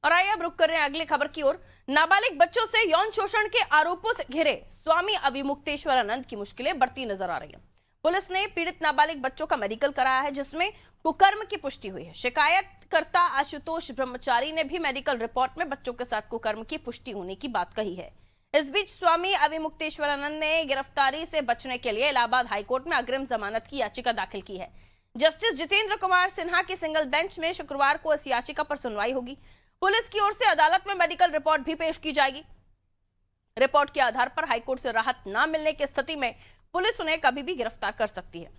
और आइए अब रुक कर रहे हैं अगली खबर की ओर। नाबालिग बच्चों से यौन शोषण के आरोपों से घिरे स्वामी अविमुक्तेश्वरानंद की मुश्किलें बढ़ती नजर आ रही हैं। पुलिस ने पीड़ित नाबालिग बच्चों का मेडिकल कराया है, जिसमें कुकर्म की पुष्टि हुई है। शिकायतकर्ता आशुतोष ब्रह्मचारी ने भी मेडिकल रिपोर्ट में बच्चों के साथ कुकर्म की पुष्टि होने की बात कही है। इस बीच स्वामी अविमुक्तेश्वरानंद ने गिरफ्तारी से बचने के लिए इलाहाबाद हाईकोर्ट में अग्रिम जमानत की याचिका दाखिल की है। जस्टिस जितेंद्र कुमार सिन्हा की सिंगल बेंच में शुक्रवार को इस याचिका पर सुनवाई होगी। पुलिस की ओर से अदालत में मेडिकल रिपोर्ट भी पेश की जाएगी। रिपोर्ट के आधार पर हाईकोर्ट से राहत न मिलने की स्थिति में पुलिस उन्हें कभी भी गिरफ्तार कर सकती है।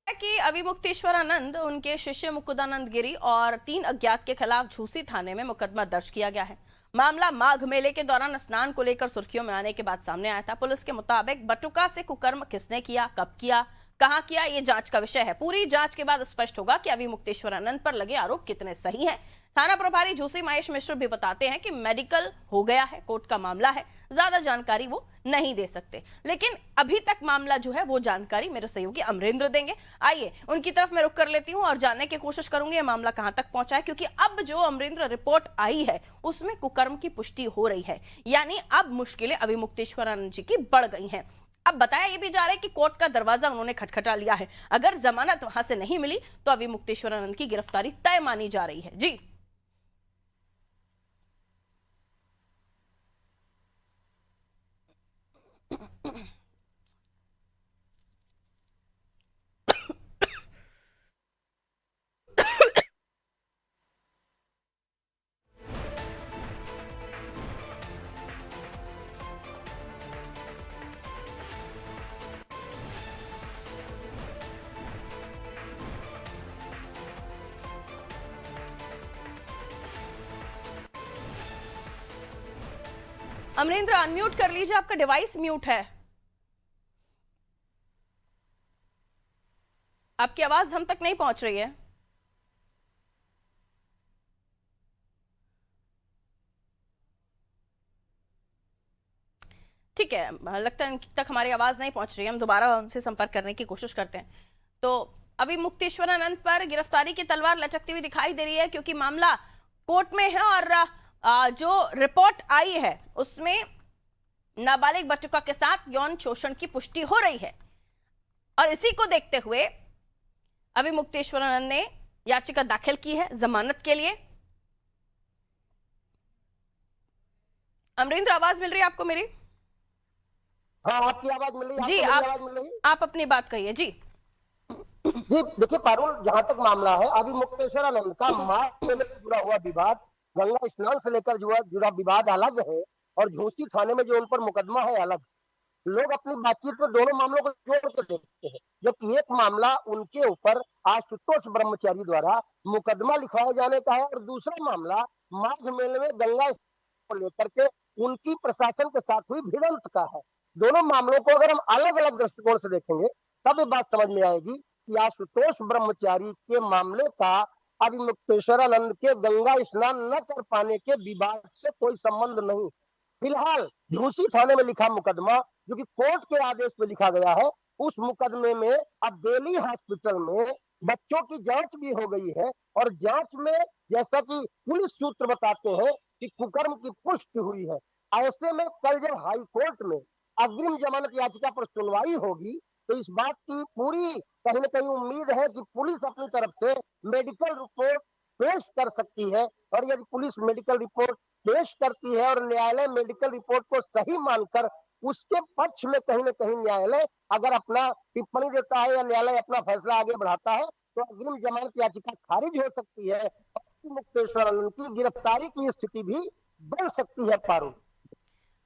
कि अविमुक्तेश्वरानंद, उनके शिष्य मुकुंदानंद गिरी और 3 अज्ञात के खिलाफ झूसी थाने में मुकदमा दर्ज किया गया है। मामला माघ मेले के दौरान स्नान को लेकर सुर्खियों में आने के बाद सामने आया था। पुलिस के मुताबिक बटुका से कुकर्म किसने किया, कब किया, कहां किया, ये जांच का विषय है। पूरी जांच के बाद स्पष्ट होगा कि अविमुक्तेश्वरानंद पर लगे आरोप कितने सही हैं। थाना प्रभारी झूसी महेश मिश्र भी बताते हैं कि मेडिकल हो गया है, कोर्ट का मामला है, ज्यादा जानकारी वो नहीं दे सकते। लेकिन अभी तक मामला जो है वो जानकारी मेरे सहयोगी अमरेंद्र देंगे। आइए उनकी तरफ मैं रुक कर लेती हूं और जानने की कोशिश करूंगी ये मामला कहां तक पहुंचा है, क्योंकि अब जो अमरेंद्र रिपोर्ट आई है उसमें कुकर्म की पुष्टि हो रही है। यानी अब मुश्किलें अविमुक्तेश्वरानंद जी की बढ़ गई हैं। अब बताया ये भी जा रहा है कि कोर्ट का दरवाजा उन्होंने खटखटा लिया है। अगर जमानत वहां से नहीं मिली तो अविमुक्तेश्वरानंद की गिरफ्तारी तय मानी जा रही है। जी अमरेंद्र, अनम्यूट कर लीजिए, आपका डिवाइस म्यूट है। आपकी आवाज हम तक नहीं पहुंच रही है। ठीक है, लगता है उनकी तक हमारी आवाज नहीं पहुंच रही है। हम दोबारा उनसे संपर्क करने की कोशिश करते हैं। तो अभी मुक्तेश्वरानंद पर गिरफ्तारी की तलवार लटकती हुई दिखाई दे रही है, क्योंकि मामला कोर्ट में है और जो रिपोर्ट आई है उसमें नाबालिग बटुका के साथ यौन शोषण की पुष्टि हो रही है। और इसी को देखते हुए अभी मुक्तेश्वरानंद ने याचिका दाखिल की है जमानत के लिए। अमरेंद्र, आवाज मिल रही है आपको मेरी? हाँ, आपकी आवाज मिल रही है। जी, आपको मेरी आवाज मिल रही है? आप अपनी बात कहिए। जी जी देखिए पारुल, जहां तक मामला है अभी मुक्तेश्वरानंद का मार्च मेले से जुड़ा हुआ विवाद, गंगा स्नान से लेकर जुड़ा विवाद अलग है और झूसी थाने में जो उन पर मुकदमा है अलग। लोग अपनी बातचीत में दोनों मामलों को जोड़ कर देखते हैं, जबकि एक मामला उनके ऊपर आशुतोष ब्रह्मचारी द्वारा मुकदमा लिखवाए जाने का है और दूसरा मामला माघ मेले में गंगा को लेकर के उनकी प्रशासन के साथ हुई भिड़ंत का है। दोनों मामलों को अगर हम अलग अलग दृष्टिकोण से देखेंगे तब ये बात समझ में आएगी कि आशुतोष ब्रह्मचारी के मामले का अभी मुक्तेश्वरानंद के गंगा स्नान न कर पाने के विवाद से कोई संबंध नहीं। फिलहाल झूसी थाने में लिखा मुकदमा, जो कि कोर्ट के आदेश पे लिखा गया है, उस मुकदमे में अब दिल्ली हॉस्पिटल में बच्चों की जांच भी हो गई है और जांच में जैसा कि पुलिस सूत्र बताते हैं कि कुकर्म की पुष्टि हुई है। ऐसे में कल जब हाई कोर्ट में अग्रिम जमानत याचिका पर सुनवाई होगी तो इस बात की पूरी कहीं ना कहीं उम्मीद है कि पुलिस अपनी तरफ से मेडिकल रिपोर्ट पेश कर सकती है और यदि पुलिस मेडिकल रिपोर्ट पेश करती है और न्यायालय मेडिकल रिपोर्ट को सही मानकर उसके पक्ष में कहीं ना कहीं न्यायालय अगर अपना टिप्पणी देता है या न्यायालय अपना फैसला आगे बढ़ाता है तो अग्रिम जमानत याचिका खारिज हो सकती है और मुक्तेश्वर आनंद की गिरफ्तारी की स्थिति भी बढ़ सकती है। पारुल,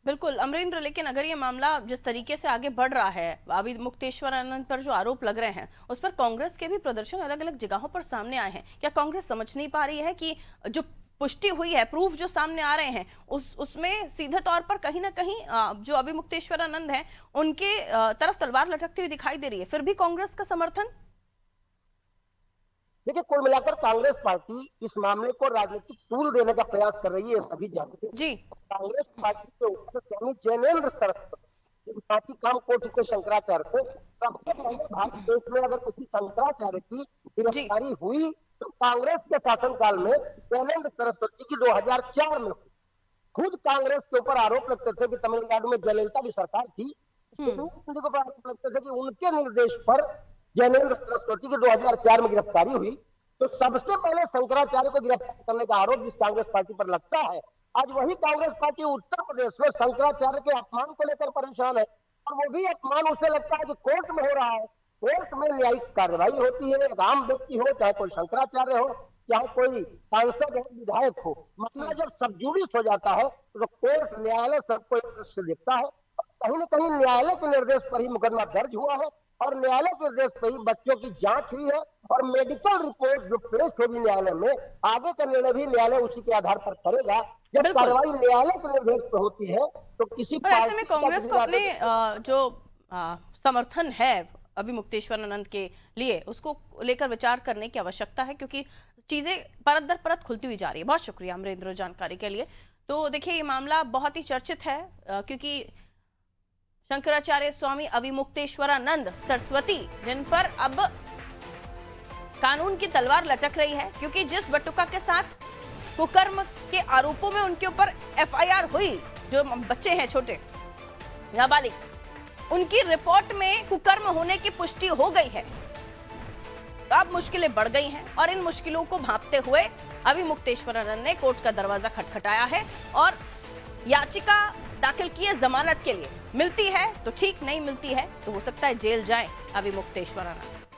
बिल्कुल अमरेंद्र, लेकिन अगर ये मामला जिस तरीके से आगे बढ़ रहा है, अभी मुक्तेश्वर आनंद पर जो आरोप लग रहे हैं उस पर कांग्रेस के भी प्रदर्शन अलग अलग जगहों पर सामने आए हैं। क्या कांग्रेस समझ नहीं पा रही है कि जो पुष्टि हुई है, प्रूफ जो सामने आ रहे हैं, उसमें सीधे तौर पर कहीं ना कहीं जो अभी मुक्तेश्वर आनंद है उनके तरफ तलवार लटकती हुई दिखाई दे रही है, फिर भी कांग्रेस का समर्थन? देखिए, कुल मिलाकर कांग्रेस पार्टी इस मामले को राजनीतिक सूल देने का प्रयास कर रही है, सभी जानते हैं। जी। कांग्रेस पार्टी के ऊपर स्वामी जैनेन्द्र सरस्वती पार्टी काम कोटि के शंकराचार्य थे। सबसे पहले भारत देश में अगर किसी शंकराचार्य की गिरफ्तारी हुई तो कांग्रेस के शासनकाल में जैनेन्द्र सरस्वती की 2004 में हुई। खुद कांग्रेस के ऊपर आरोप लगते थे कि तमिलनाडु में जयललिता की सरकार थी, को आरोप लगते थे कि उनके निर्देश पर जैनेन्द्र सरस्वती की 2004 में गिरफ्तारी हुई। तो सबसे पहले शंकराचार्य को गिरफ्तार करने का आरोप जिस कांग्रेस पार्टी पर लगता है, आज वही कांग्रेस पार्टी उत्तर प्रदेश में शंकराचार्य के अपमान को लेकर परेशान है। और वो भी अपमान उसे लगता है कि कोर्ट में हो रहा है। कोर्ट में न्यायिक कार्रवाई होती है, एक आम व्यक्ति हो, चाहे कोई शंकराचार्य हो, चाहे कोई सांसद हो, विधायक हो, मामला जब सब जुडिस हो जाता है तो कोर्ट न्यायालय सबको एक दृष्टि देखता है। कहीं न कहीं न्यायालय के निर्देश पर ही मुकदमा दर्ज हुआ है और न्यायालय के निर्देश पर ही बच्चों की जांच हुई है और मेडिकल रिपोर्ट जो पेश होगी न्यायालय में, आगे का निर्णय भी न्यायालय उसी के आधार पर करेगा। जब कार्रवाई न्यायालय के निर्देश पर होती है तो किसी पर ऐसे में कांग्रेस को अपने जो समर्थन है अभी मुक्तेश्वर आनंद के लिए, उसको लेकर विचार करने की आवश्यकता है, क्योंकि चीजें परत दर परत खुलती हुई जा रही है। बहुत शुक्रिया अमरेंद्र जानकारी के लिए। तो देखिए, ये मामला बहुत ही चर्चित है क्योंकि शंकराचार्य स्वामी अविमुक्तेश्वरानंद सरस्वती, जिन पर अब कानून की तलवार लटक रही है, क्योंकि जिस बटुका के साथ कुकर्म के आरोपों में उनके ऊपर एफआईआर हुई, जो बच्चे हैं छोटे नाबालिग, उनकी रिपोर्ट में कुकर्म होने की पुष्टि हो गई है। तो अब मुश्किलें बढ़ गई हैं और इन मुश्किलों को भांपते हुए अविमुक्तेश्वरानंद ने कोर्ट का दरवाजा खटखटाया है और याचिका दाखिल की है जमानत के लिए। मिलती है तो ठीक, नहीं मिलती है तो हो सकता है जेल जाएं अविमुक्तेश्वरानंद।